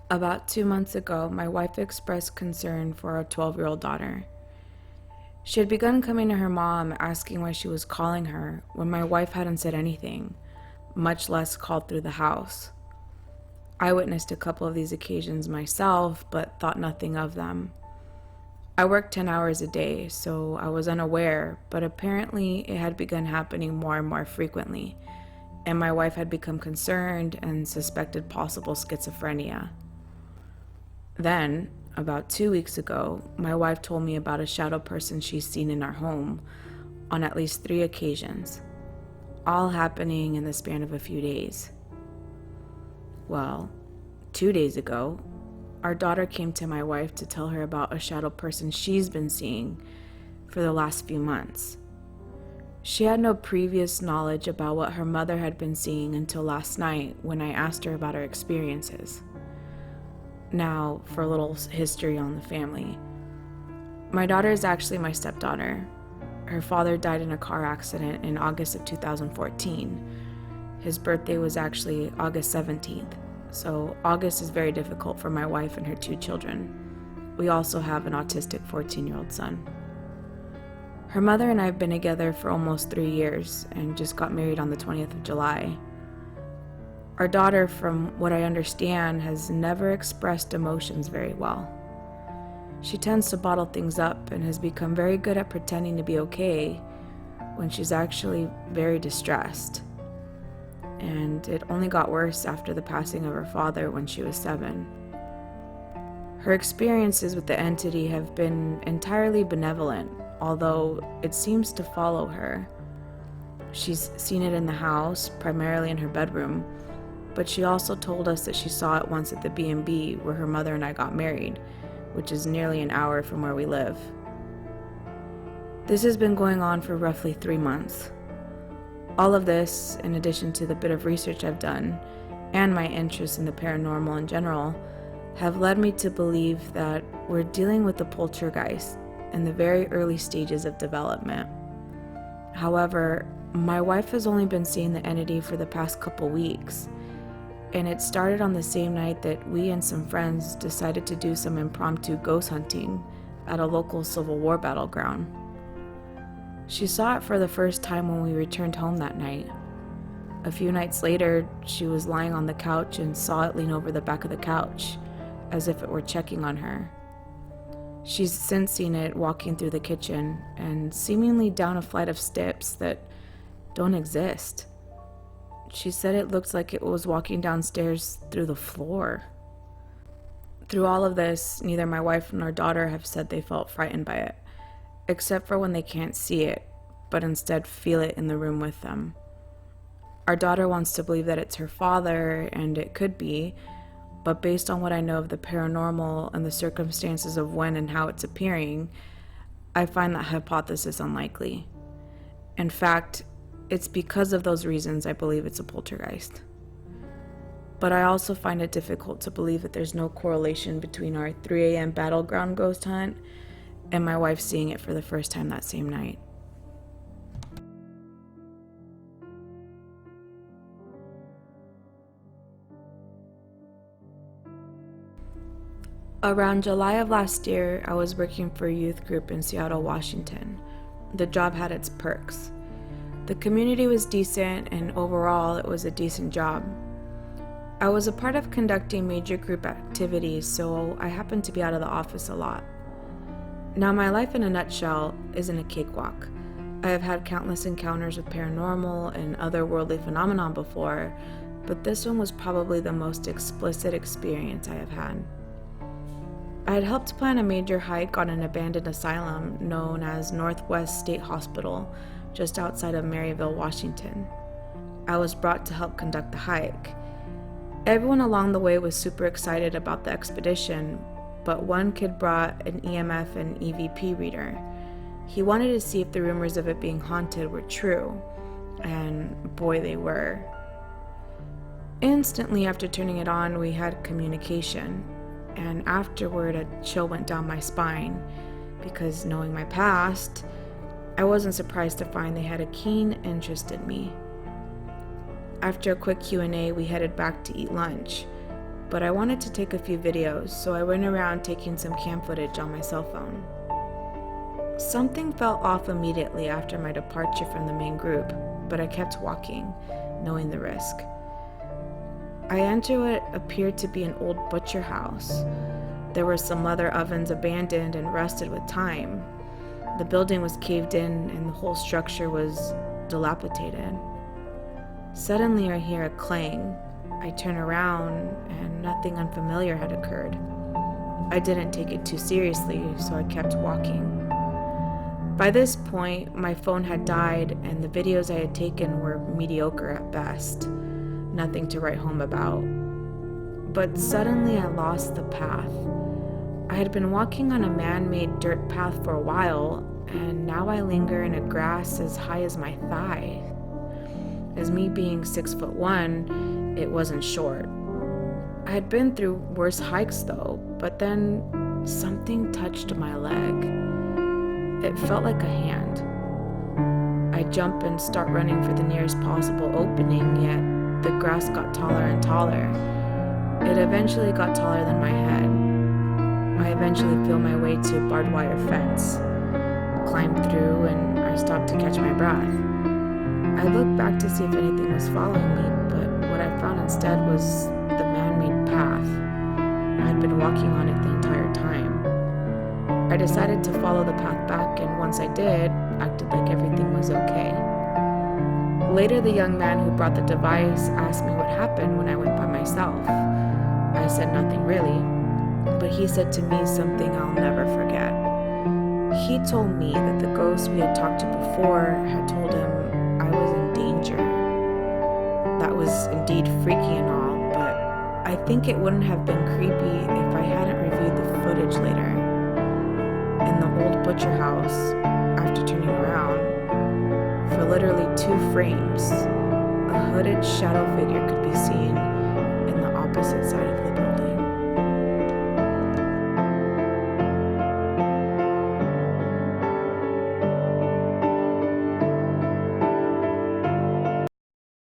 About 2 months ago, my wife expressed concern for our 12-year-old daughter. She had begun coming to her mom asking why she was calling her when my wife hadn't said anything, much less called through the house. I witnessed a couple of these occasions myself, but thought nothing of them. I worked 10 hours a day, so I was unaware, but apparently it had begun happening more and more frequently, and my wife had become concerned and suspected possible schizophrenia. Then, about 2 weeks ago, my wife told me about a shadow person she's seen in our home on at least 3 occasions, all happening in the span of a few days. Well, 2 days ago, our daughter came to my wife to tell her about a shadow person she's been seeing for the last few months. She had no previous knowledge about what her mother had been seeing until last night when I asked her about her experiences. Now, for a little history on the family. My daughter is actually my stepdaughter. Her father died in a car accident in August of 2014. His birthday was actually August 17th, so August is very difficult for my wife and her 2 children. We also have an autistic 14-year-old son. Her mother and I have been together for almost 3 years and just got married on the 20th of July. Our daughter, from what I understand, has never expressed emotions very well. She tends to bottle things up and has become very good at pretending to be okay when she's actually very distressed. And it only got worse after the passing of her father when she was 7. Her experiences with the entity have been entirely benevolent, although it seems to follow her. She's seen it in the house, primarily in her bedroom, but she also told us that she saw it once at the B&B where her mother and I got married, which is nearly an hour from where we live. This has been going on for roughly 3 months. All of this, in addition to the bit of research I've done, and my interest in the paranormal in general, have led me to believe that we're dealing with the poltergeist in the very early stages of development. However, my wife has only been seeing the entity for the past couple weeks, and it started on the same night that we and some friends decided to do some impromptu ghost hunting at a local Civil War battleground. She saw it for the first time when we returned home that night. A few nights later, she was lying on the couch and saw it lean over the back of the couch, as if it were checking on her. She's since seen it walking through the kitchen and seemingly down a flight of steps that don't exist. She said it looked like it was walking downstairs through the floor. Through all of this, neither my wife nor daughter have said they felt frightened by it, except for when they can't see it, but instead feel it in the room with them. Our daughter wants to believe that it's her father, and it could be, but based on what I know of the paranormal and the circumstances of when and how it's appearing, I find that hypothesis unlikely. In fact, it's because of those reasons I believe it's a poltergeist. But I also find it difficult to believe that there's no correlation between our 3 a.m. battleground ghost hunt and my wife seeing it for the first time that same night. Around July of last year, I was working for a youth group in Seattle, Washington. The job had its perks. The community was decent, and overall, it was a decent job. I was a part of conducting major group activities, so I happened to be out of the office a lot. Now, my life in a nutshell isn't a cakewalk. I have had countless encounters with paranormal and otherworldly phenomena before, but this one was probably the most explicit experience I have had. I had helped plan a major hike on an abandoned asylum known as Northwest State Hospital, just outside of Maryville, Washington. I was brought to help conduct the hike. Everyone along the way was super excited about the expedition, but one kid brought an EMF and EVP reader. He wanted to see if the rumors of it being haunted were true, and boy, they were. Instantly after turning it on, we had communication, and afterward a chill went down my spine, because knowing my past, I wasn't surprised to find they had a keen interest in me. After a quick Q&A, we headed back to eat lunch. but I wanted to take a few videos, so I went around taking some cam footage on my cell phone. Something felt off immediately after my departure from the main group, but I kept walking, knowing the risk. I entered what appeared to be an old butcher house. There were some leather ovens abandoned and rusted with time. The building was caved in and the whole structure was dilapidated. Suddenly I hear a clang. I turn around and nothing unfamiliar had occurred. I didn't take it too seriously, so I kept walking. By this point, my phone had died and the videos I had taken were mediocre at best. Nothing to write home about. But suddenly I lost the path. I had been walking on a man-made dirt path for a while, and now I linger in a grass as high as my thigh. As me being 6'1", it wasn't short. I had been through worse hikes though, but then something touched my leg. It felt like a hand. I jump and start running for the nearest possible opening, yet the grass got taller and taller. It eventually got taller than my head. I eventually feel my way to a barbed wire fence, climbed through, and I stopped to catch my breath. I looked back to see if anything was following me, but what I found instead was the man-made path. I had been walking on it the entire time. I decided to follow the path back, and once I did, acted like everything was okay. Later, the young man who brought the device asked me what happened when I went by myself. I said nothing really, but he said to me something I'll never forget. He told me that the ghost we had talked to before had told him I was in danger. That was indeed freaky and all, but I think it wouldn't have been creepy if I hadn't reviewed the footage later. In the old butcher house, after turning around, for literally 2 frames, a hooded shadow figure could be seen in the opposite side of the building.